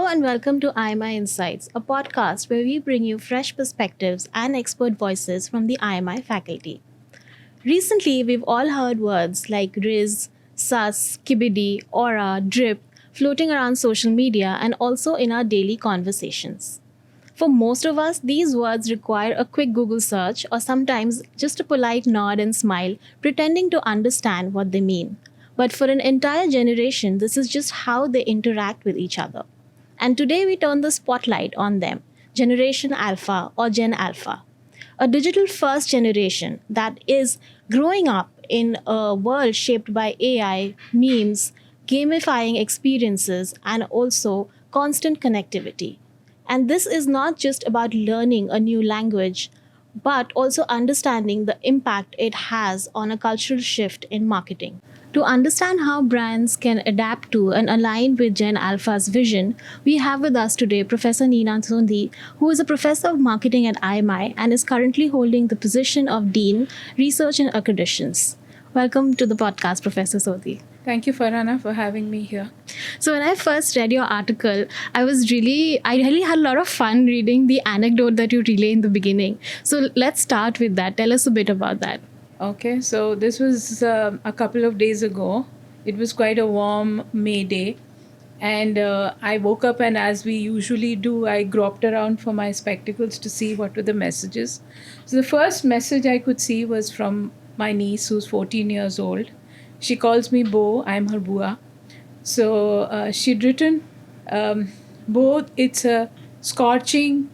and welcome to IMI Insights, a podcast where we bring you fresh perspectives and expert voices from the IMI faculty. Recently, we've all heard words like Rizz, sus, Skibidi, aura, drip floating around social media and also in our daily conversations. For most of us, these words require a quick Google search or sometimes just a polite nod and smile, pretending to understand what they mean. But for an entire generation, this is just how they interact with each other. And today we turn the spotlight on them, Generation Alpha or Gen Alpha, a digital first generation that is growing up in a world shaped by AI, memes, gamifying experiences, and also constant connectivity. And this is not just about learning a new language, but also understanding the impact it has on a cultural shift in marketing. To understand how brands can adapt to and align with Gen Alpha's vision, we have with us today Professor Neena Sondhi, who is a professor of marketing at IMI and is currently holding the position of Dean, Research and Accreditations. Welcome to the podcast, Professor Sondhi. Thank you, Farhana, for having me here. So when I first read your article, I really had a lot of fun reading the anecdote that you relay in the beginning. So let's start with that. Tell us a bit about that. Okay, so this was a couple of days ago. It was quite a warm May day. And I woke up, and as we usually do, I groped around for my spectacles to see what were the messages. So the first message I could see was from my niece, who's 14 years old. She calls me Bo, I'm her bua. So she'd written, Bo, it's a scorching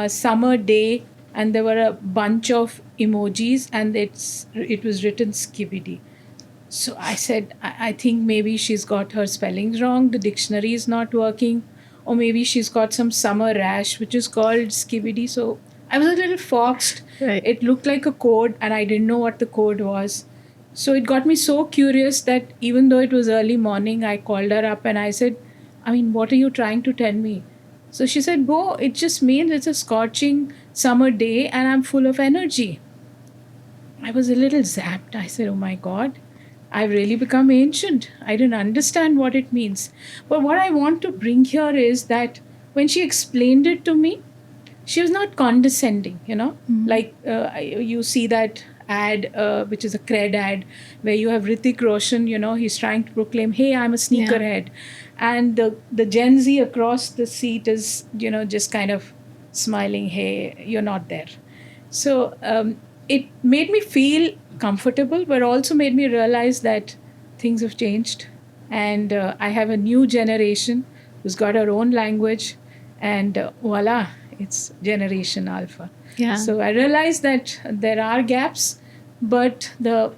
summer day, and there were a bunch of emojis, and it was written Skibidi. So I said, I think maybe she's got her spellings wrong, the dictionary is not working, or maybe she's got some summer rash, which is called Skibidi. So I was a little foxed. Right. It looked like a code, and I didn't know what the code was. So it got me so curious that even though it was early morning, I called her up and I said, what are you trying to tell me? So she said, Bo, it just means it's a scorching summer day and I'm full of energy. I was a little zapped. I said, oh my God, I've really become ancient. I didn't understand what it means. But what I want to bring here is that when she explained it to me, she was not condescending, Mm-hmm. Like you see that ad, which is a cred ad, where you have Hrithik Roshan, he's trying to proclaim, hey, I'm a sneakerhead. And the Gen Z across the seat is, just kind of smiling, hey, you're not there. So it made me feel comfortable, but also made me realize that things have changed. And I have a new generation who's got her own language, and voila, it's Generation Alpha. Yeah. So I realized that there are gaps, but the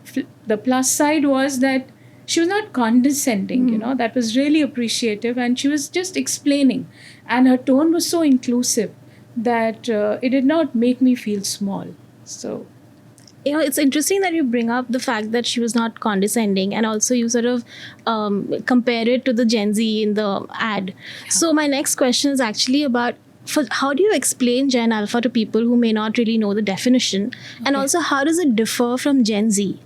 plus side was that she was not condescending, that was really appreciative, and she was just explaining, and her tone was so inclusive that it did not make me feel small. So it's interesting that you bring up the fact that she was not condescending, and also you sort of compare it to the Gen Z in the ad. Yeah. So my next question is actually about how do you explain Gen Alpha to people who may not really know the definition? Okay. And also, how does it differ from Gen Z?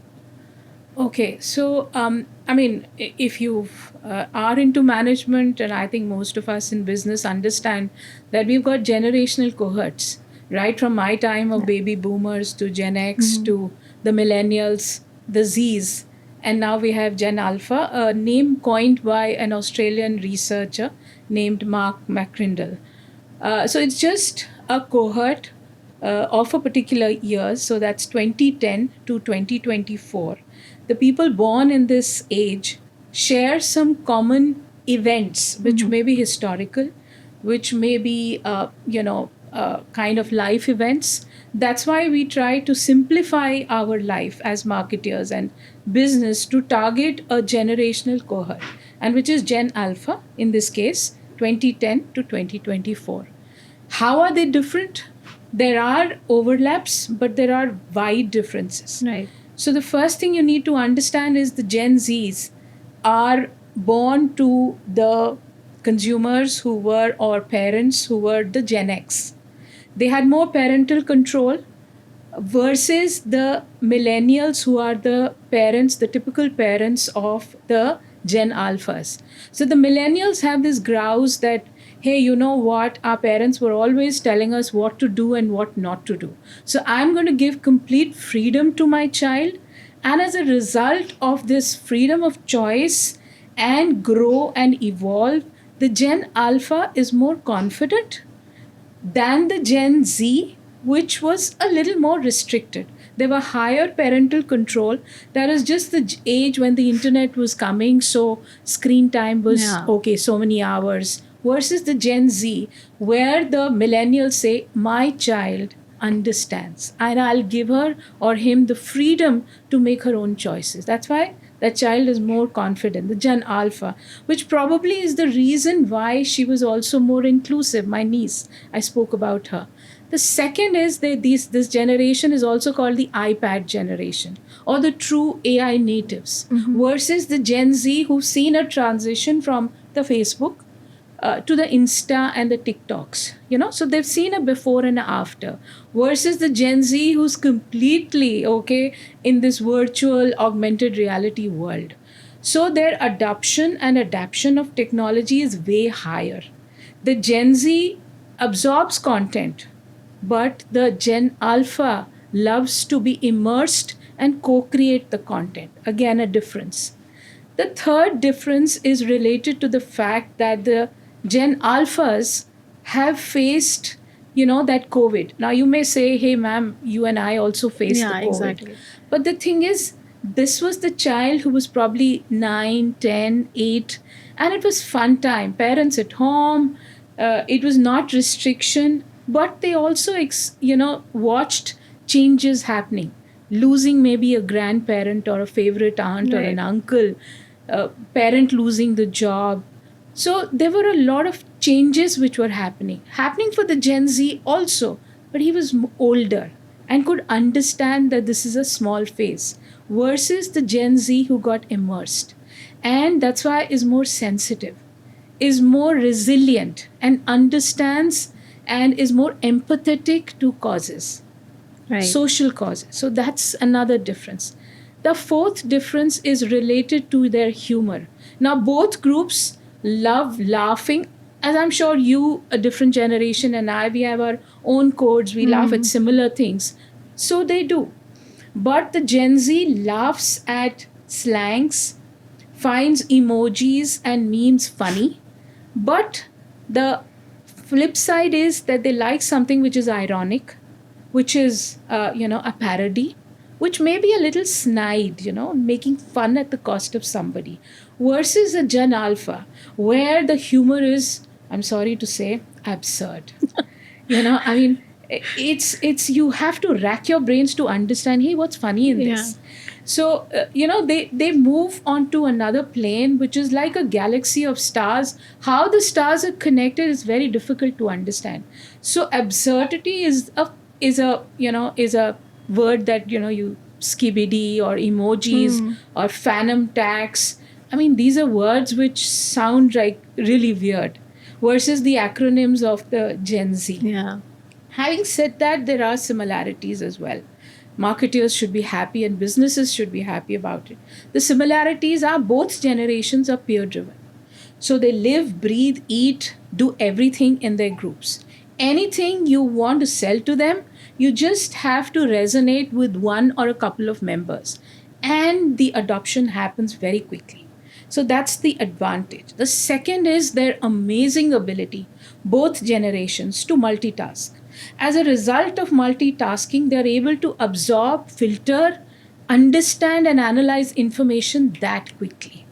Okay, so if you are into management, and I think most of us in business understand that we've got generational cohorts, right from my time of baby boomers to Gen X to the millennials, the Zs, and now we have Gen Alpha, a name coined by an Australian researcher named Mark McCrindle. So it's just a cohort of a particular year, so that's 2010 to 2024. The people born in this age share some common events, which may be historical, which may be, kind of life events. That's why we try to simplify our life as marketers and business to target a generational cohort, and which is Gen Alpha, in this case, 2010 to 2024. How are they different? There are overlaps, but there are wide differences. Right. So the first thing you need to understand is the Gen Zs are born to the consumers who were, or parents who were, the Gen X. They had more parental control versus the millennials who are the parents, the typical parents of the Gen Alphas. So the millennials have this grouse that, hey, you know what? Our parents were always telling us what to do and what not to do. So I'm going to give complete freedom to my child. And as a result of this freedom of choice and grow and evolve, the Gen Alpha is more confident than the Gen Z, which was a little more restricted. There were higher parental control. That is just the age when the internet was coming, so screen time was okay, so many hours. Versus the Gen Z, where the millennials say, my child understands, and I'll give her or him the freedom to make her own choices. That's why that child is more confident, the Gen Alpha, which probably is the reason why she was also more inclusive. My niece, I spoke about her. The second is that this generation is also called the iPad generation, or the true AI natives, versus the Gen Z who've seen a transition from the Facebook to the Insta and the TikToks, so they've seen a before and a after, versus the Gen Z who's completely okay in this virtual augmented reality world. So their adoption and adaptation of technology is way higher. The Gen Z absorbs content, but the Gen Alpha loves to be immersed and co-create the content. Again, a difference. The third difference is related to the fact that the Gen Alphas have faced, that COVID. Now you may say, hey ma'am, you and I also faced the COVID. Exactly. But the thing is, this was the child who was probably 9, 10, 8, and it was fun time. Parents at home, it was not restriction, but they also, watched changes happening. Losing maybe a grandparent or a favorite aunt or an uncle, parent losing the job. So there were a lot of changes which were happening for the Gen Z also, but he was older and could understand that this is a small phase, versus the Gen Z who got immersed. And that's why is more sensitive, is more resilient, and understands and is more empathetic to causes, social causes. So that's another difference. The fourth difference is related to their humor. Now both groups love laughing, as I'm sure you, a different generation, and I, we have our own codes, we laugh at similar things. So they do. But the Gen Z laughs at slangs, finds emojis and memes funny. But the flip side is that they like something which is ironic, which is, a parody, which may be a little snide, making fun at the cost of somebody, versus a Gen Alpha, where the humor is, I'm sorry to say, absurd. It's you have to rack your brains to understand, hey, what's funny in this? So, they move on to another plane, which is like a galaxy of stars. How the stars are connected is very difficult to understand. So absurdity is a word that, you skibidi or emojis or phantom tax. I mean, these are words which sound like really weird, versus the acronyms of the Gen Z. Yeah. Having said that, there are similarities as well. Marketers should be happy and businesses should be happy about it. The similarities are both generations are peer driven. So they live, breathe, eat, do everything in their groups. Anything you want to sell to them, you just have to resonate with one or a couple of members. And the adoption happens very quickly. So that's the advantage. The second is their amazing ability, both generations, to multitask. As a result of multitasking, they are able to absorb, filter, understand, and analyze information that quickly.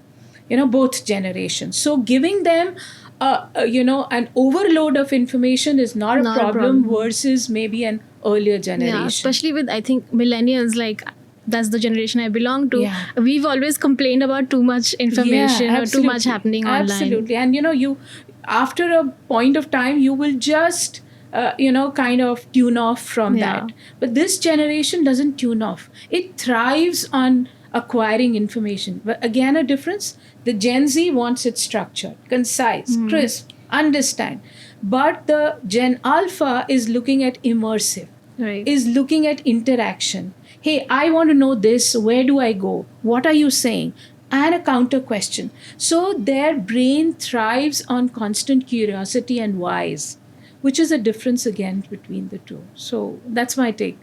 Both generations. So giving them an overload of information is not a problem versus maybe an earlier generation. Yeah, especially with, I think, millennials, like that's the generation I belong to. Yeah. We've always complained about too much information or too much happening online. Absolutely. And you after a point of time, you will just kind of tune off from that. But this generation doesn't tune off. It thrives on acquiring information. But again, a difference. The Gen Z wants it structured, concise, crisp, understand. But the Gen Alpha is looking at immersive, is looking at interaction. Hey, I want to know this. Where do I go? What are you saying? and a counter question. So their brain thrives on constant curiosity and whys, which is a difference again between the two. So that's my take.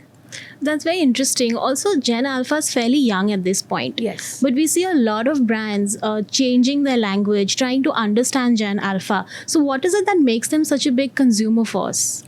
That's very interesting. Also, Gen Alpha is fairly young at this point. Yes. But we see a lot of brands changing their language, trying to understand Gen Alpha. So, what is it that makes them such a big consumer force?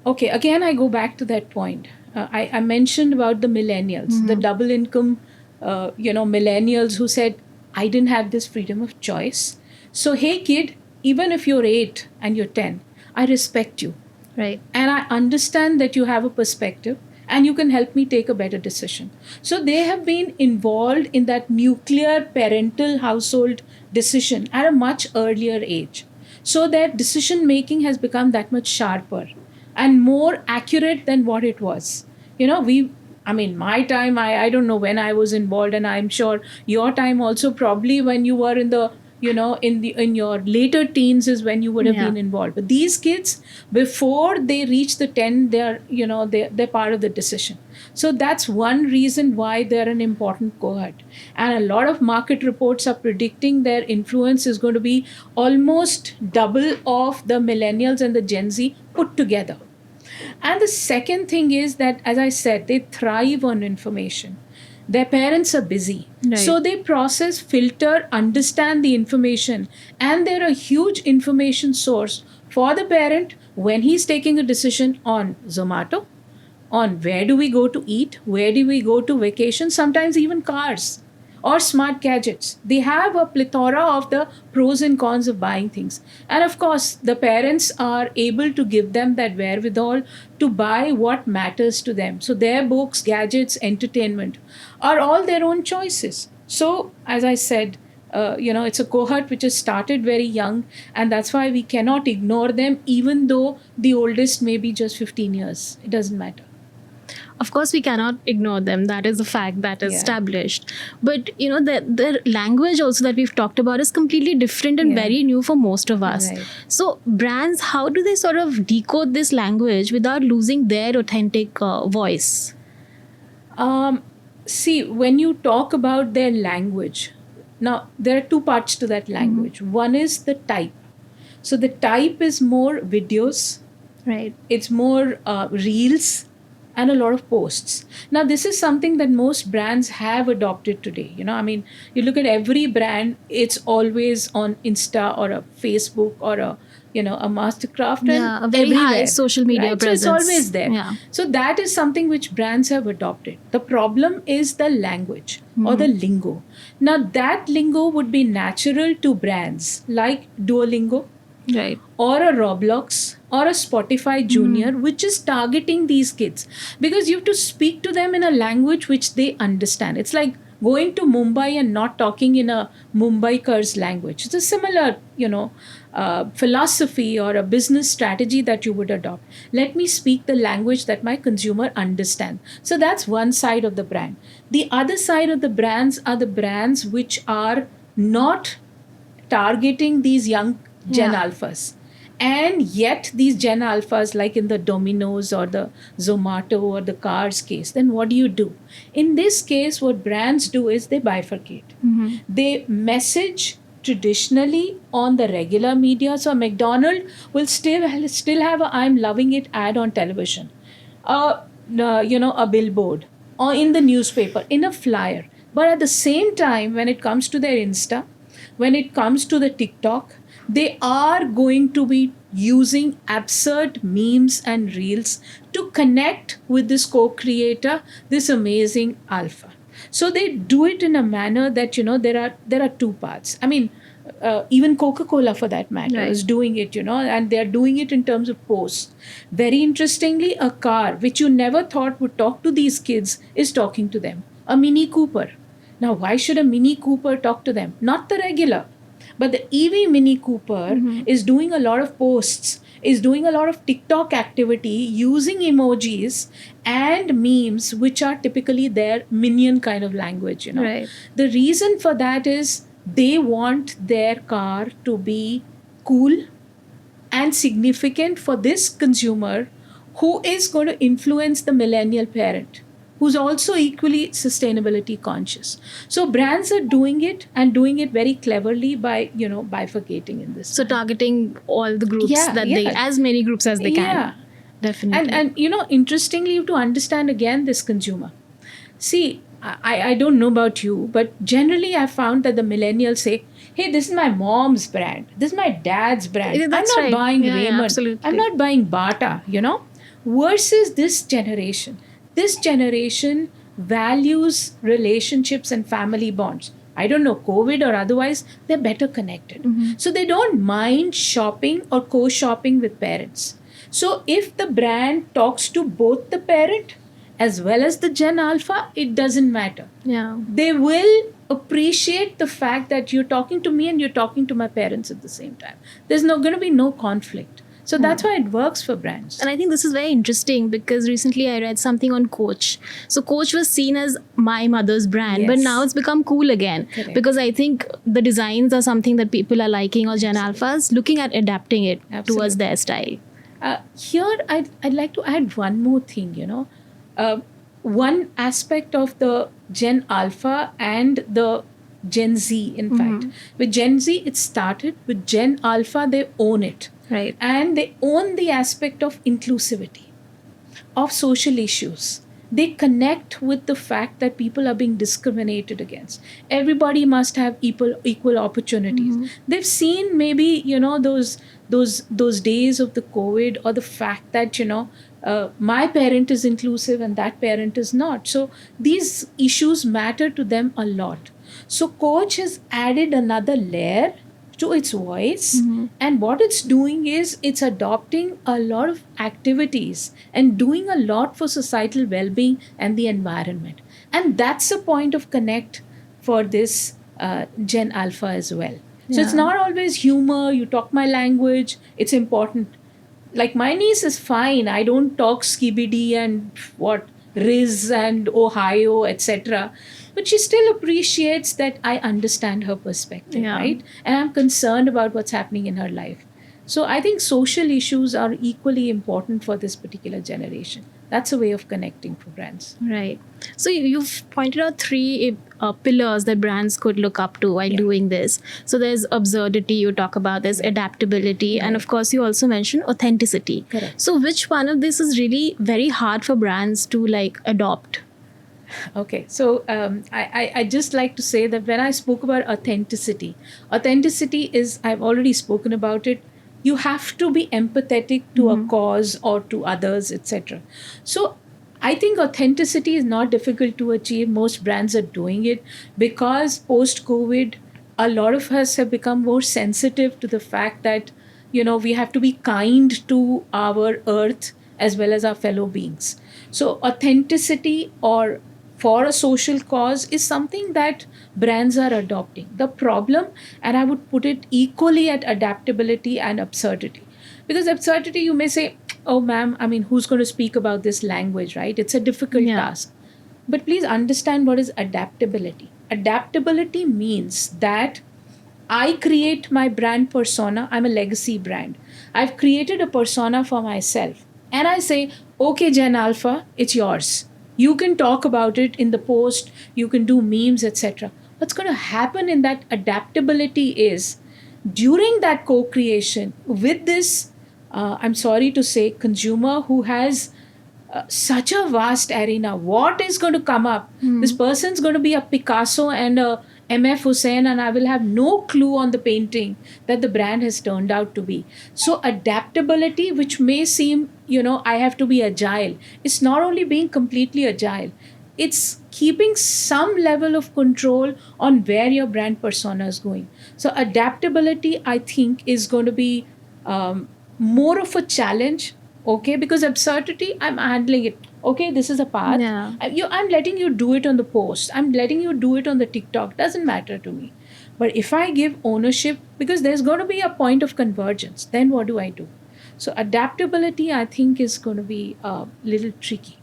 Okay, again, I go back to that point. I mentioned about the millennials, the double income, millennials who said, I didn't have this freedom of choice. So, hey, kid, even if you're 8 and you're 10, I respect you. Right. And I understand that you have a perspective and you can help me take a better decision. So they have been involved in that nuclear parental household decision at a much earlier age. So their decision making has become that much sharper and more accurate than what it was. My time, I don't know when I was involved, and I'm sure your time also, probably when you were in the in your later teens is when you would have been involved. But these kids, before they reach the 10, they're part of the decision. So that's one reason why they're an important cohort. And a lot of market reports are predicting their influence is going to be almost double of the millennials and the Gen Z put together. And the second thing is that, as I said, they thrive on information. Their parents are busy. Right. So they process, filter, understand the information, and they're a huge information source for the parent when he's taking a decision on Zomato, on where do we go to eat, where do we go to vacation, sometimes even cars or smart gadgets. They have a plethora of the pros and cons of buying things. And of course, the parents are able to give them that wherewithal to buy what matters to them. So their books, gadgets, entertainment are all their own choices. So, as I said, it's a cohort which has started very young, and that's why we cannot ignore them, even though the oldest may be just 15 years. It doesn't matter. Of course, we cannot ignore them. That is a fact that is established. But, the language also that we've talked about is completely different and very new for most of us. Right. So, brands, how do they sort of decode this language without losing their authentic voice? See, when you talk about their language, now there are two parts to that language. One is the type. So, the type is more videos. Right. It's more reels and a lot of posts. Now, this is something that most brands have adopted today. You look at every brand, it's always on Insta or a Facebook or a Mastercraft, and a very everywhere, high social media presence. So it's always there. Yeah. So that is something which brands have adopted. The problem is the language or the lingo. Now, that lingo would be natural to brands like Duolingo, Right. or a Roblox or a Spotify Junior, which is targeting these kids, because you have to speak to them in a language which they understand. It's like going to Mumbai and not talking in a Mumbaiker's language. It's a similar, philosophy or a business strategy that you would adopt. Let me speak the language that my consumer understands. So that's one side of the brand. The other side of the brands are the brands which are not targeting these young Gen Alphas. And yet these Gen Alphas, like in the Domino's or the Zomato or the Cars case, then what do? In this case, what brands do is they bifurcate. They message traditionally on the regular media. So McDonald's will still have a I'm loving it ad on television, a billboard, or in the newspaper, in a flyer. But at the same time, when it comes to their Insta, when it comes to the TikTok, they are going to be using absurd memes and reels to connect with this co-creator, this amazing alpha. So they do it in a manner that, there are two parts. I mean, even Coca-Cola, for that matter, is doing it, and they're doing it in terms of posts. Very interestingly, a car which you never thought would talk to these kids is talking to them. A Mini Cooper. Now, why should a Mini Cooper talk to them? Not the regular. But the EV Mini Cooper is doing a lot of posts, is doing a lot of TikTok activity using emojis and memes, which are typically their minion kind of language. Right. The reason for that is they want their car to be cool and significant for this consumer who is going to influence the millennial parent, who's also equally sustainability conscious. So brands are doing it and doing it very cleverly by, bifurcating in this. So targeting all the groups Yeah, that yeah. as many groups as they can. Yeah. Definitely. And interestingly, to understand again this consumer. See, I don't know about you, but generally I found that the millennials say, hey, this is my mom's brand. This is my dad's brand. Yeah, that's I'm not right. buying Yeah, Raymond. absolutely. I'm not buying Bata, Versus this generation. This generation values relationships and family bonds. I don't know, COVID or otherwise, they're better connected. So they don't mind shopping or co-shopping with parents. So if the brand talks to both the parent as well as the Gen Alpha, it doesn't matter. Yeah. They will appreciate the fact that you're talking to me and you're talking to my parents at the same time. There's going to be no conflict. So that's why it works for brands. And I think this is very interesting because recently I read something on Coach. So Coach was seen as my mother's brand, but Yes. now it's become cool again. Correct. Because I think the designs are something that people are liking, or Gen Alphas looking at adapting it towards their style. Here, I'd like to add one more thing, one aspect of the Gen Alpha and the Gen Z, in fact. With Gen Z, it started. With Gen Alpha, they own it. Right. And they own the aspect of inclusivity, of social issues. They connect with the fact that people are being discriminated against. Everybody must have equal opportunities. They've seen maybe, those days of the COVID, or the fact that, my parent is inclusive and that parent is not. So these issues matter to them a lot. So Coach has added another layer to its voice, and what it's doing is it's adopting a lot of activities and doing a lot for societal well-being and the environment. And that's a point of connect for this Gen Alpha as well. So it's not always humor, you talk my language, it's important. Like my niece is fine, I don't talk Skibidi and Rizz and Ohio, etc. But she still appreciates that I understand her perspective, right? And I'm concerned about what's happening in her life. So I think social issues are equally important for this particular generation. That's a way of connecting for brands. Right. So you've pointed out three pillars that brands could look up to while doing this. So there's absurdity, you talk about, there's adaptability, and of course you also mentioned authenticity. Correct. So which one of this is really very hard for brands to adopt? Okay, so I just like to say that when I spoke about authenticity is, I've already spoken about it. You have to be empathetic to a cause or to others, etc. So I think authenticity is not difficult to achieve. Most brands are doing it because post-COVID, a lot of us have become more sensitive to the fact that, we have to be kind to our earth as well as our fellow beings. So authenticity or for a social cause is something that brands are adopting. The problem, and I would put it equally at adaptability and absurdity. Because absurdity, you may say, oh ma'am, who's going to speak about this language, right? It's a difficult task. But please understand what is adaptability. Adaptability means that I create my brand persona. I'm a legacy brand. I've created a persona for myself. And I say, okay, Gen Alpha, it's yours. You can talk about it in the post, you can do memes, etc. What's going to happen in that adaptability is, during that co-creation with this, I'm sorry to say, consumer who has such a vast arena, what is going to come up? This person's going to be a Picasso and a MF Hussain, and I will have no clue on the painting that the brand has turned out to be. So adaptability, which may seem, I have to be agile, it's not only being completely agile, it's keeping some level of control on where your brand persona is going. So adaptability, I think, is going to be more of a challenge, okay? Because absurdity, I'm handling it. Okay, this is a path. Yeah. I'm letting you do it on the post. I'm letting you do it on the TikTok. Doesn't matter to me. But if I give ownership, because there's going to be a point of convergence, then what do I do? So adaptability, I think, is going to be a little tricky.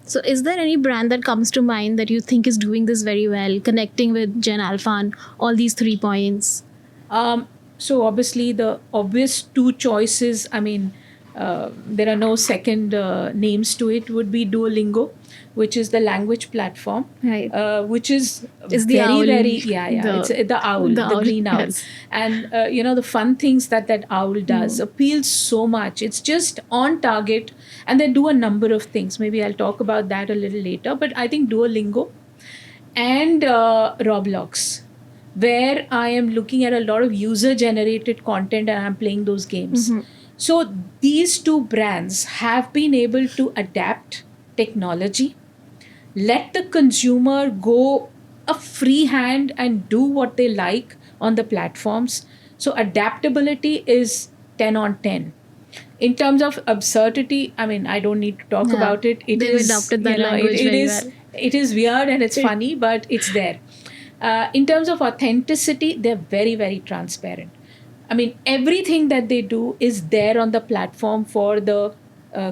So is there any brand that comes to mind that you think is doing this very well, connecting with Gen Alpha on all these 3 points? So obviously the obvious two choices, there are no second names to it, would be Duolingo, which is the language platform, Right. which is Is the very, owl, very, it's the owl, the green owl. yes. And, the fun things that owl does appeals so much. It's just on target, and they do a number of things. Maybe I'll talk about that a little later. But I think Duolingo and Roblox, where I am looking at a lot of user-generated content and I'm playing those games. So these two brands have been able to adapt technology, let the consumer go a free hand and do what they like on the platforms. So adaptability is 10 on 10. In terms of absurdity, I mean, I don't need to talk about it. They've adopted that language very well. It is weird and it's funny, but it's there. In terms of authenticity, they're very, very transparent. I mean, everything that they do is there on the platform for the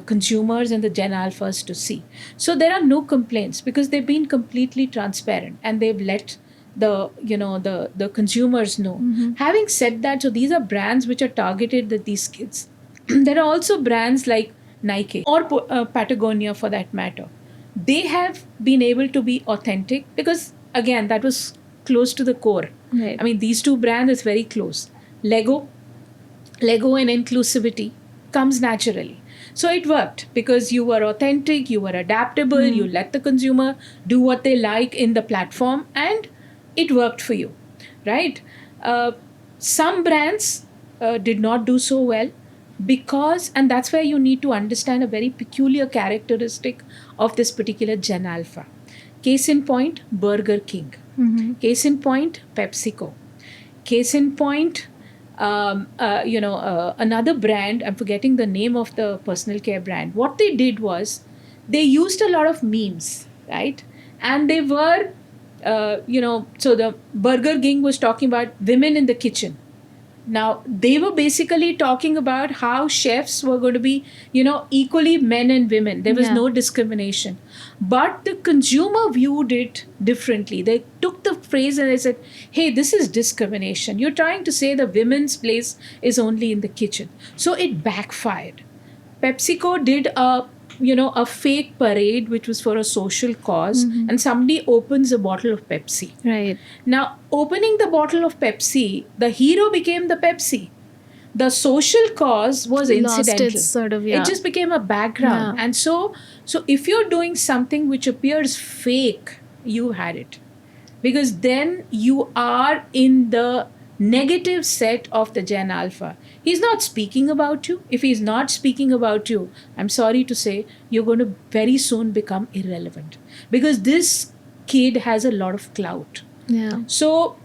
consumers and the Gen Alphas to see. So there are no complaints because they've been completely transparent and they've let the consumers know. Having said that, so these are brands which are targeted at these kids. There are also brands like Nike or Patagonia for that matter. They have been able to be authentic because, again, that was close to the core. Right. I mean, these two brands is very close. Lego and inclusivity comes naturally. So it worked because you were authentic, you were adaptable, you let the consumer do what they like in the platform, and it worked for you, right? Some brands did not do so well because, and that's where you need to understand a very peculiar characteristic of this particular Gen Alpha. Case in point, Burger King. Case in point, PepsiCo. Case in point, another brand, I'm forgetting the name of the personal care brand. What they did was they used a lot of memes, right? And they were, so the Burger King was talking about women in the kitchen. Now, they were basically talking about how chefs were going to be, equally men and women. There was no discrimination. But the consumer viewed it differently. They took the phrase and they said, hey, this is discrimination. You're trying to say the women's place is only in the kitchen. So it backfired. PepsiCo did a fake parade, which was for a social cause, and somebody opens a bottle of Pepsi. Right. Now, opening the bottle of Pepsi, the hero became the Pepsi. The social cause was incidental. Its sort of, It just became a background. And so if you're doing something which appears fake, you had it. Because then you are in the negative set of the Gen Alpha. He's not speaking about you. If he's not speaking about you, I'm sorry to say, you're going to very soon become irrelevant. Because this kid has a lot of clout. Yeah. So,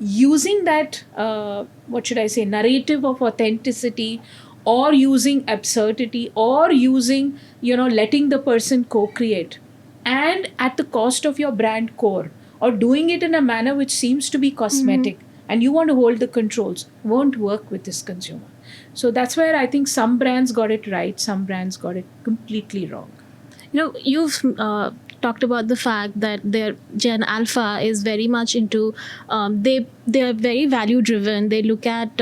using that, narrative of authenticity, or using absurdity, or using, letting the person co-create, and at the cost of your brand core, or doing it in a manner which seems to be cosmetic, and you want to hold the controls, won't work with this consumer. So that's where I think some brands got it right, some brands got it completely wrong. You've talked about the fact that their Gen Alpha is very much into, they are very value driven. They look at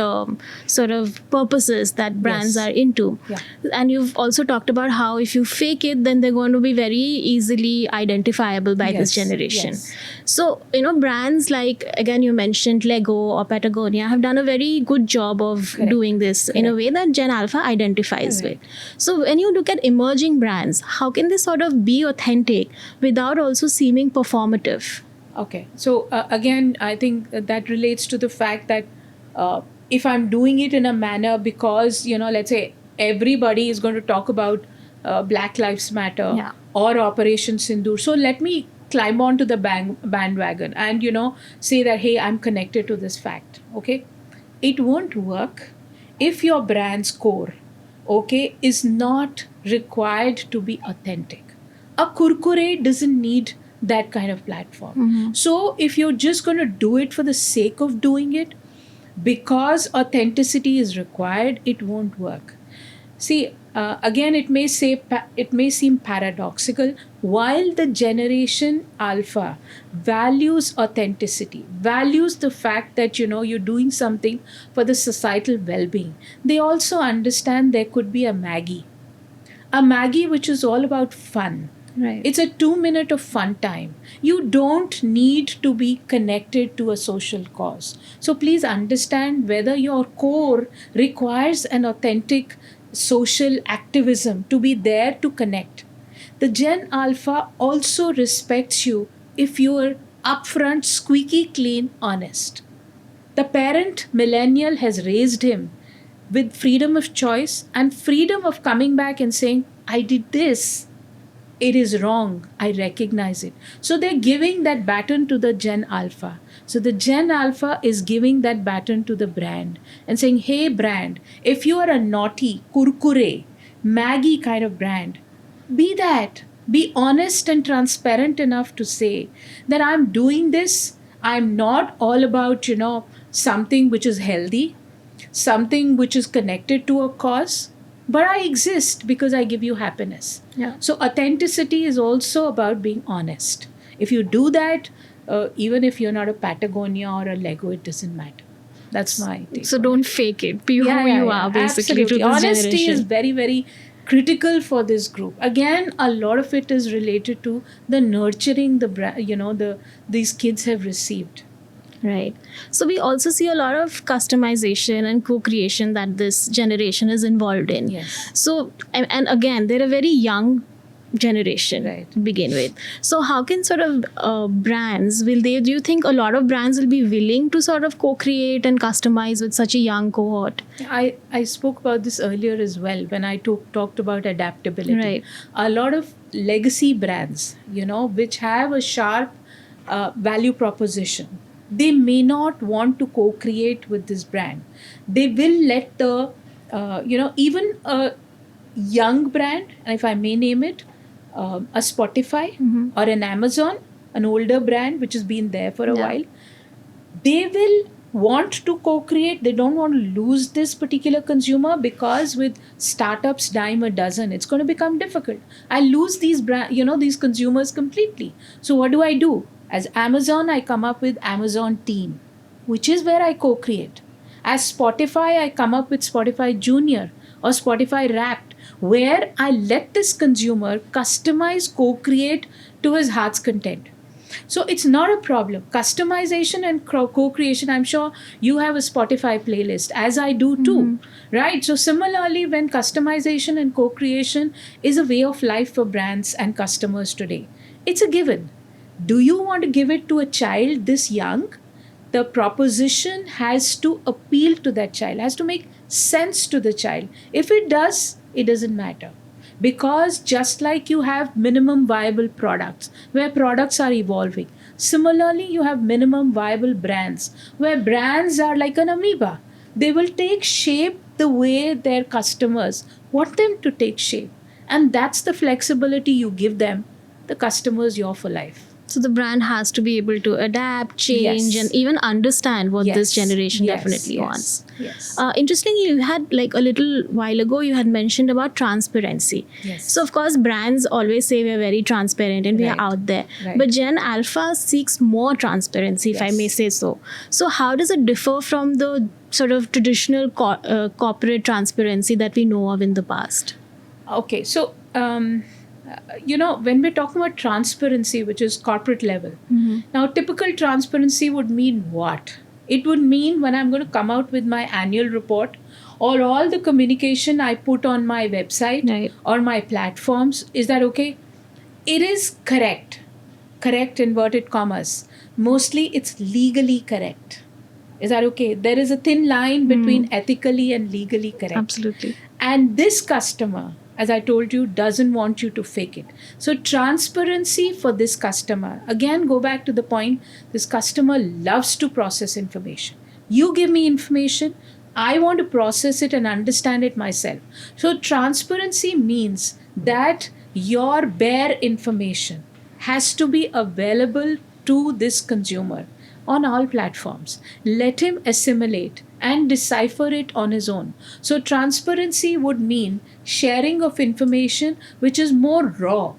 sort of purposes that brands are into. Yeah. And you've also talked about how if you fake it, then they're going to be very easily identifiable by this generation. Yes. So, brands like, again, you mentioned Lego or Patagonia have done a very good job of doing this in a way that Gen Alpha identifies with. So when you look at emerging brands, how can they sort of be authentic without also seeming performative? Okay. So again, I think that relates to the fact that if I'm doing it in a manner because, let's say everybody is going to talk about Black Lives Matter or Operation Sindoor. So let me climb onto the bandwagon and, say that, hey, I'm connected to this fact. Okay. It won't work if your brand's core, is not required to be authentic. A Kurkure doesn't need that kind of platform. So if you're just going to do it for the sake of doing it, because authenticity is required, it won't work. See, again, it may seem paradoxical. While the generation alpha values authenticity, values the fact that you're doing something for the societal well-being, they also understand there could be a Maggie which is all about fun. Right. It's a 2 minute of fun time. You don't need to be connected to a social cause. So please understand whether your core requires an authentic social activism to be there to connect. The Gen Alpha also respects you if you're upfront, squeaky clean, honest. The parent millennial has raised him with freedom of choice and freedom of coming back and saying, I did this, it is wrong, I recognize it. So they're giving that baton to the Gen Alpha. So the Gen Alpha is giving that baton to the brand and saying, hey brand, if you are a naughty kurkure Maggie kind of brand, be that, be honest and transparent enough to say that I'm doing this, I'm not all about something which is healthy, something which is connected to a cause, but I exist because I give you happiness. Yeah. So authenticity is also about being honest. If you do that, even if you're not a Patagonia or a Lego, it doesn't matter. That's my take. So on don't it. fake it. Be who you are, basically. Absolutely. To this Honesty generation. is very, very critical for this group. Again, a lot of it is related to the nurturing these kids have received. Right. So we also see a lot of customization and co-creation that this generation is involved in. Yes. So, and again, they're a very young generation Right. to begin with. So how can sort of brands, do you think a lot of brands will be willing to sort of co-create and customize with such a young cohort? I spoke about this earlier as well when I talked about adaptability. Right. A lot of legacy brands, which have a sharp value proposition, they may not want to co-create with this brand. They will let the, even a young brand, if I may name it, a Spotify or an Amazon, an older brand which has been there for a while, they will want to co-create. They don't want to lose this particular consumer because with startups dime a dozen, it's going to become difficult. I lose these these consumers completely. So what do? As Amazon, I come up with Amazon Teen, which is where I co-create. As Spotify, I come up with Spotify Junior or Spotify Wrapped, where I let this consumer customize, co-create to his heart's content. So it's not a problem. Customization and co-creation, I'm sure you have a Spotify playlist, as I do too, right? So similarly, when customization and co-creation is a way of life for brands and customers today, it's a given. Do you want to give it to a child this young? The proposition has to appeal to that child, has to make sense to the child. If it does, it doesn't matter. Because just like you have minimum viable products, where products are evolving, similarly, you have minimum viable brands, where brands are like an amoeba. They will take shape the way their customers want them to take shape. And that's the flexibility you give them, the customers, you're for life. So the brand has to be able to adapt, change, Yes. and even understand what this generation definitely wants. Yes. Interestingly, you had like a little while ago, you had mentioned about transparency. Yes. So of course, brands always say we're very transparent and we are Right. out there. Right. But Gen Alpha seeks more transparency, if I Yes. may say so. So how does it differ from the sort of traditional corporate transparency that we know of in the past? Okay, so when we're talking about transparency, which is corporate level, now typical transparency would mean what? It would mean when I'm going to come out with my annual report or all the communication I put on my website Right. or my platforms. Is that okay? It is correct. Correct, inverted commas. Mostly it's legally correct. Is that okay? There is a thin line between ethically and legally correct. Absolutely. And this customer, as I told you, doesn't want you to fake it. So transparency for this customer, again, go back to the point, this customer loves to process information. You give me information, I want to process it and understand it myself. So transparency means that your bare information has to be available to this consumer. on all platforms. Let him assimilate and decipher it on his own. So, transparency would mean sharing of information which is more raw,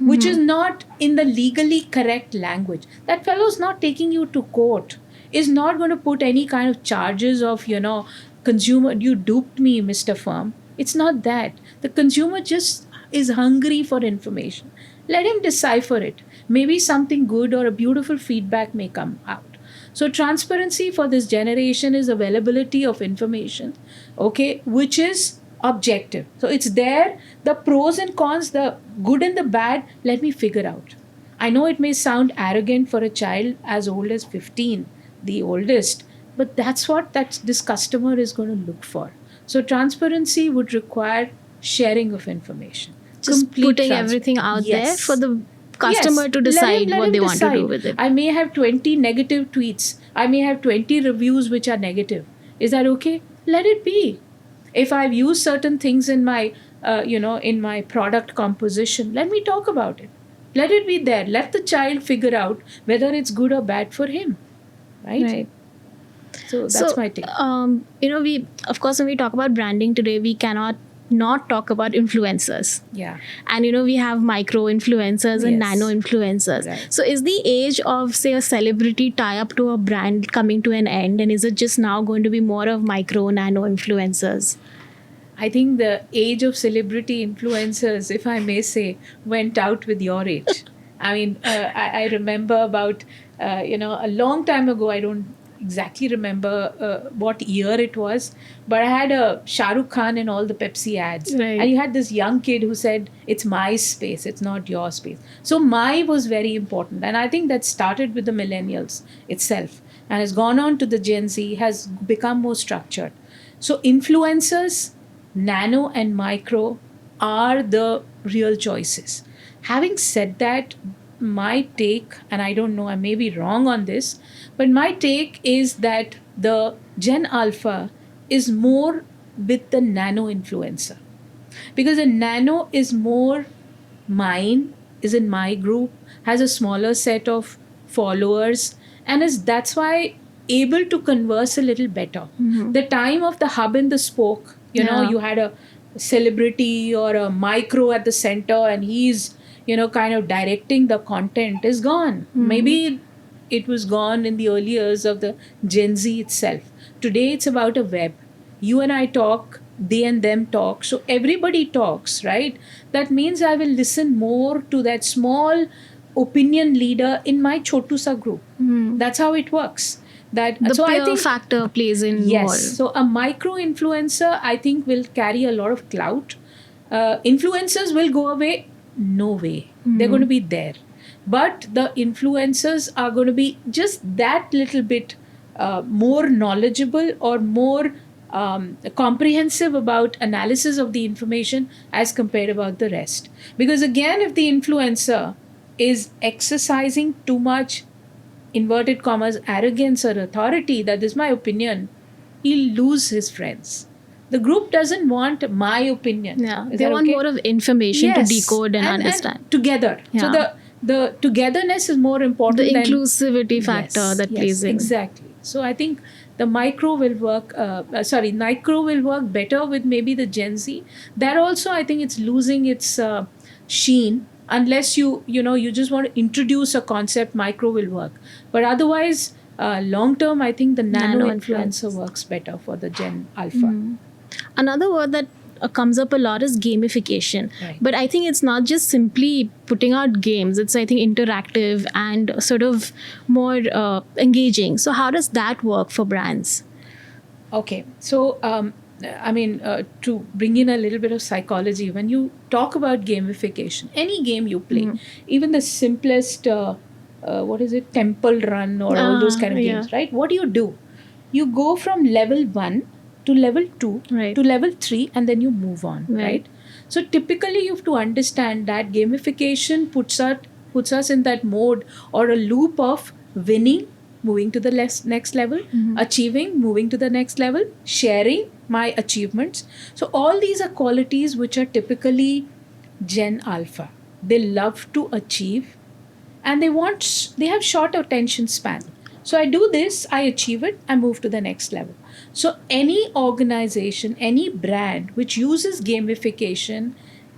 which is not in the legally correct language. That fellow's not taking you to court, is not going to put any kind of charges of, consumer, you duped me, Mr. Firm. It's not that. The consumer just is hungry for information. Let him decipher it. Maybe something good or a beautiful feedback may come out. So, transparency for this generation is availability of information, okay, which is objective. So, it's there, the pros and cons, the good and the bad, let me figure out. I know it may sound arrogant for a child as old as 15, the oldest, but that's what this customer is going to look for. So, transparency would require sharing of information. Just putting everything out there for the customer to decide what they want to do with it. I may have 20 negative tweets. I may have 20 reviews which are negative. Is that okay? Let it be. If I've used certain things in my, in my product composition, let me talk about it. Let it be there. Let the child figure out whether it's good or bad for him. Right. So that's my take. We, of course, when we talk about branding today, we cannot not talk about influencers. Yeah. And we have micro influencers and nano influencers. Right. So is the age of, say, a celebrity tie up to a brand coming to an end, and is it just now going to be more of micro nano influencers? I think the age of celebrity influencers, if I may say, went out with your age. I mean, I remember about a long time ago, I don't exactly remember what year it was, but I had a Shah Rukh Khan in all the Pepsi ads. Right. And you had this young kid who said, it's my space, it's not your space. So my was very important. And I think that started with the millennials itself and has gone on to the Gen Z, has become more structured. So influencers, nano and micro are the real choices. Having said that, my take, and I don't know, I may be wrong on this, but my take is that the Gen Alpha is more with the nano influencer. Because a nano is more mine, is in my group, has a smaller set of followers, and that's why able to converse a little better. The time of the hub and the spoke, you had a celebrity or a micro at the center and he's kind of directing the content is gone. Maybe it was gone in the early years of the Gen Z itself. Today it's about a web. You and I talk, they and them talk. So everybody talks, right? That means I will listen more to that small opinion leader in my Chotu Sa group. That's how it works. So peer I think, factor plays in more. So a micro influencer, I think, will carry a lot of clout. Influencers will go away. No way. They're going to be there. But the influencers are going to be just that little bit more knowledgeable or more comprehensive about analysis of the information as compared about the rest. Because again, if the influencer is exercising too much, inverted commas, arrogance or authority, that is my opinion, he'll lose his friends. The group doesn't want my opinion. Yeah, they want more of information to decode and understand. And together. Yeah. So the togetherness is more important. The inclusivity factor that plays in. Exactly. So I think the micro will work, micro will work better with maybe the Gen Z. That also, I think it's losing its sheen. Unless you just want to introduce a concept, micro will work. But otherwise, long term, I think the nano influencer works better for the Gen Alpha. Another word that comes up a lot is gamification. Right. But I think it's not just simply putting out games. It's, I think, interactive and sort of more engaging. So how does that work for brands? Okay. So, to bring in a little bit of psychology, when you talk about gamification, any game you play, even the simplest, temple run or all those kind of games, right? What do? You go from level 1 to level 2 to level 3 and then you move on, right? So typically you have to understand that gamification puts us in that mode or a loop of winning, moving to the next level, achieving, moving to the next level, sharing my achievements. So all these are qualities which are typically Gen Alpha. They love to achieve and they have short attention span. So I do this, I achieve it, I move to the next level. So any organization, any brand which uses gamification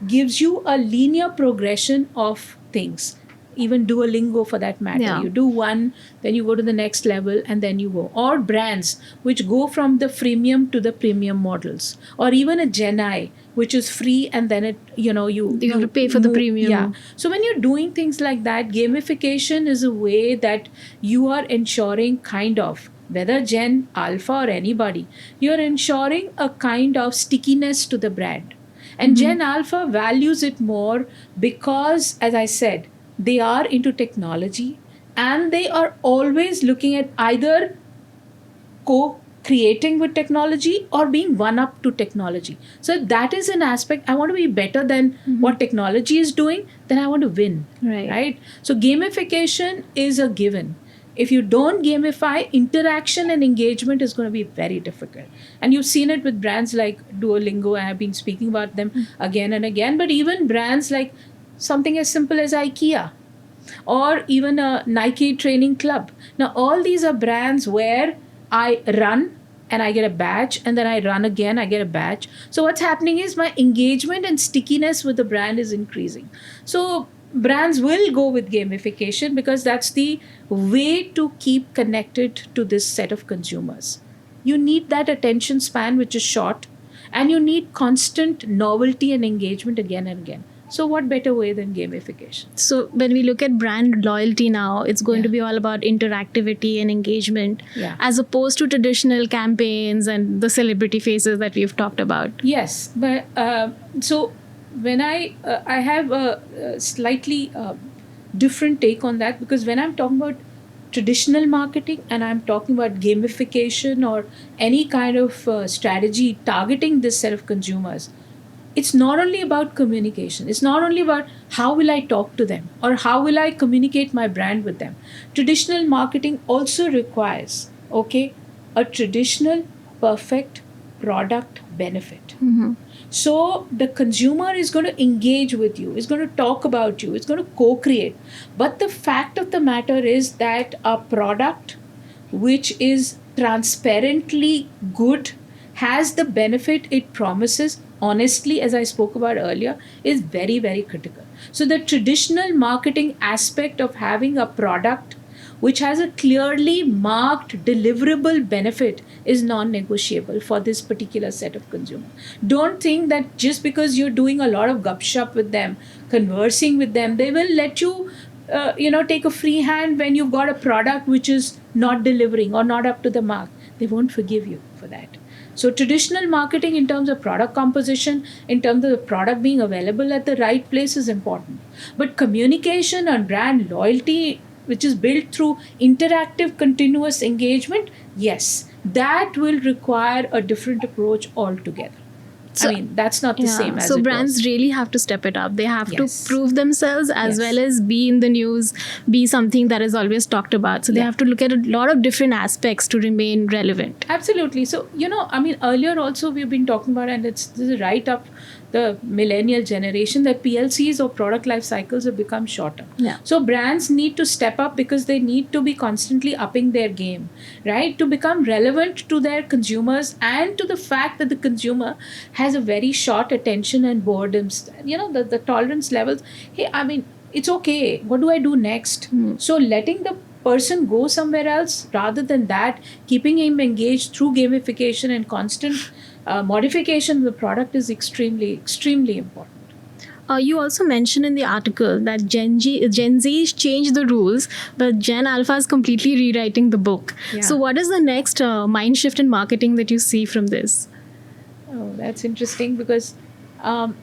gives you a linear progression of things. Even Duolingo for that matter. Yeah. You do one, then you go to the next level, and then you go. Or brands which go from the freemium to the premium models. Or even a Gen I, which is free, and then you have to pay for the premium. Yeah. So when you're doing things like that, gamification is a way that you are ensuring kind of, whether Gen Alpha or anybody, you're ensuring a kind of stickiness to the brand. And Gen Alpha values it more because, as I said, they are into technology and they are always looking at either co-creating with technology or being one up to technology. So that is an aspect. I want to be better than what technology is doing, then I want to win. Right? So gamification is a given. If you don't gamify, interaction and engagement is going to be very difficult. And you've seen it with brands like Duolingo. I have been speaking about them again and again. But even brands like something as simple as IKEA or even a Nike training club. Now, all these are brands where I run and I get a badge, and then I run again, I get a badge. So what's happening is my engagement and stickiness with the brand is increasing. So brands will go with gamification because that's the way to keep connected to this set of consumers. You need that attention span, which is short, and you need constant novelty and engagement again and again. So what better way than gamification? So when we look at brand loyalty now, it's going to be all about interactivity and engagement, as opposed to traditional campaigns and the celebrity faces that we've talked about. Yes, but so when I have a slightly different take on that, because when I'm talking about traditional marketing and I'm talking about gamification or any kind of strategy targeting this set of consumers, it's not only about communication. It's not only about how will I talk to them or how will I communicate my brand with them. Traditional marketing also requires, a traditional perfect product benefit. So the consumer is going to engage with you, is going to talk about you, is going to co-create. But the fact of the matter is that a product which is transparently good, has the benefit it promises, honestly, as I spoke about earlier, is very, very critical. So the traditional marketing aspect of having a product which has a clearly marked deliverable benefit is non-negotiable for this particular set of consumers. Don't think that just because you're doing a lot of gupshup with them, conversing with them, they will let you take a free hand when you've got a product which is not delivering or not up to the mark. They won't forgive you for that. So traditional marketing in terms of product composition, in terms of the product being available at the right place is important. But communication and brand loyalty, which is built through interactive continuous engagement, yes, that will require a different approach altogether. So, I mean, that's not the same as so brands really have to step it up. They have to prove themselves as well as be in the news, be something that is always talked about. So they have to look at a lot of different aspects to remain relevant. Absolutely. So, earlier also we've been talking about, and this is right up the millennial generation, that PLCs or product life cycles have become shorter. So brands need to step up because they need to be constantly upping their game, right? To become relevant to their consumers and to the fact that the consumer has a very short attention and boredom. The tolerance levels. Hey, I mean, it's okay. What do I do next? So letting the person go somewhere else rather than that, keeping him engaged through gamification and constant modification of the product is extremely, extremely important. You also mentioned in the article that Gen Z's changed the rules, but Gen Alpha is completely rewriting the book. So what is the next mind shift in marketing that you see from this? Oh, that's interesting because, and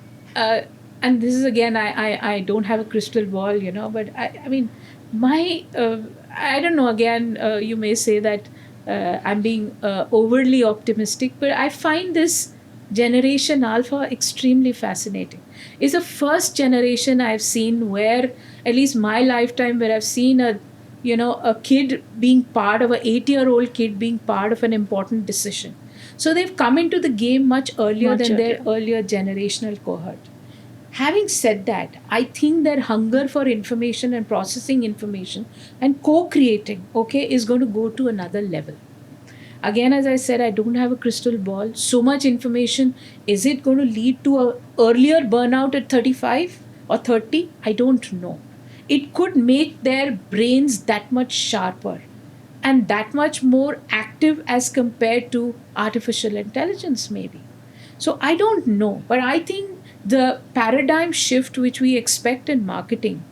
this is again, I don't have a crystal ball, but I mean, I don't know, again, you may say that I'm being overly optimistic, but I find this generation Alpha extremely fascinating. It's the first generation I've seen where, at least my lifetime, where I've seen a kid being part of an 8-year-old kid being part of an important decision. So they've come into the game much earlier than their earlier generational cohort. Having said that, I think their hunger for information and processing information and co-creating, okay, is going to go to another level. Again, as I said, I don't have a crystal ball. So much information, is it going to lead to a earlier burnout at 35 or 30? I don't know. It could make their brains that much sharper and that much more active as compared to artificial intelligence, maybe. So I don't know, but I think the paradigm shift which we expect in marketing,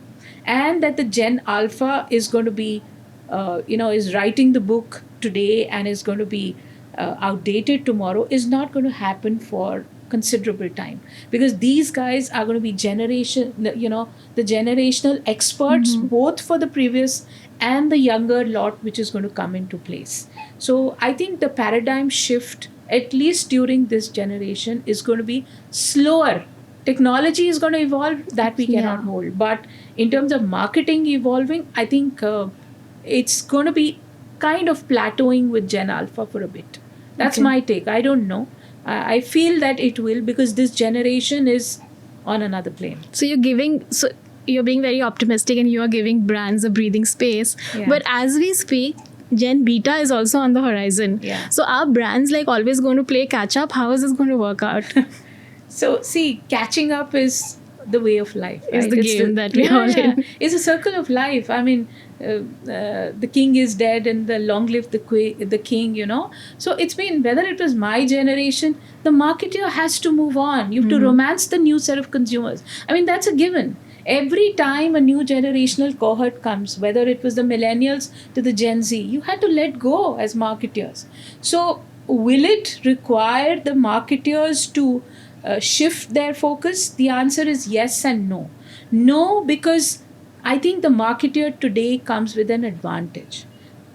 and that the Gen Alpha is going to be, is writing the book today and is going to be outdated tomorrow, is not going to happen for considerable time, because these guys are going to be the generational experts, both for the previous and the younger lot which is going to come into place. So I think the paradigm shift, at least during this generation, is going to be slower. Technology is going to evolve, that we cannot hold, but in terms of marketing evolving, I think it's going to be kind of plateauing with Gen Alpha for a bit. That's my take. I don't know. I feel that it will, because this generation is on another plane. So you're being very optimistic and you are giving brands a breathing space. Yeah. But as we speak, Gen Beta is also on the horizon. Yeah. So are brands like always going to play catch up? How is this going to work out? So see, catching up is the way of life. It's the game that we're all in. It's a circle of life. I mean, the king is dead and the long live the king, So it's been, whether it was my generation, the marketer has to move on. You have to romance the new set of consumers. I mean, that's a given. Every time a new generational cohort comes, whether it was the millennials to the Gen Z, you had to let go as marketers. So will it require the marketers to shift their focus? The answer is yes and no. No, because I think the marketer today comes with an advantage.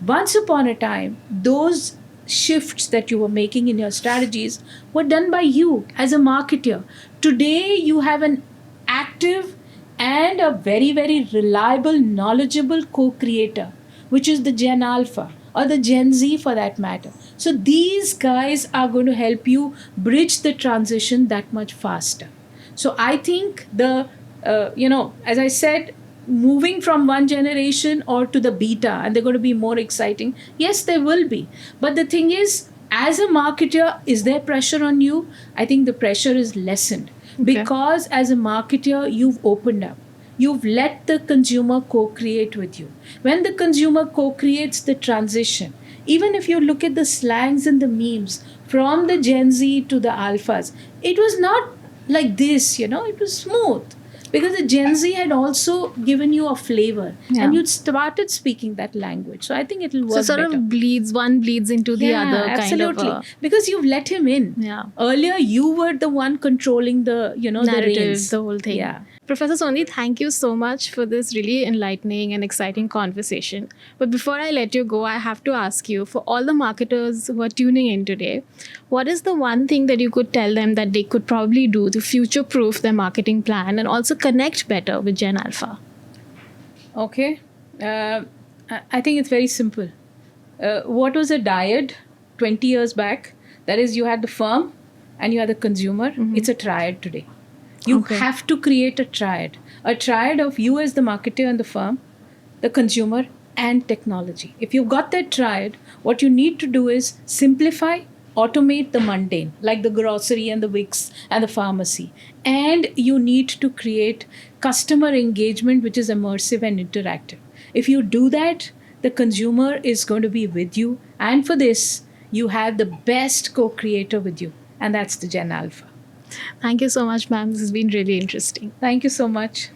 Once upon a time, those shifts that you were making in your strategies were done by you as a marketer. Today, you have an active and a very, very reliable, knowledgeable co-creator, which is the Gen Alpha or the Gen Z for that matter. So these guys are going to help you bridge the transition that much faster. So I think as I said, moving from one generation or to the beta, and they're going to be more exciting. Yes, there will be. But the thing is, as a marketer, is there pressure on you? I think the pressure is lessened. Because as a marketer, you've opened up. You've let the consumer co-create with you. When the consumer co-creates the transition, even if you look at the slangs and the memes from the Gen Z to the Alphas, it was not like this, it was smooth. Because the Gen Z had also given you a flavor, and you'd started speaking that language. So I think it'll work So better. one bleeds into the other absolutely. kind of Because you've let him in. Yeah. Earlier, you were the one controlling the, narrative, the reins. the whole thing. Yeah. Professor Sondhi, thank you so much for this really enlightening and exciting conversation. But before I let you go, I have to ask you, for all the marketers who are tuning in today, what is the one thing that you could tell them that they could probably do to future-proof their marketing plan and also connect better with Gen Alpha? Okay. I think it's very simple. What was a dyad 20 years back? That is, you had the firm and you had the consumer. It's a triad today. You have to create a triad of you as the marketer and the firm, the consumer, and technology. If you've got that triad, what you need to do is simplify, automate the mundane, like the grocery and the Wix and the pharmacy. And you need to create customer engagement, which is immersive and interactive. If you do that, the consumer is going to be with you. And for this, you have the best co-creator with you. And that's the Gen Alpha. Thank you so much, ma'am. This has been really interesting. Thank you so much.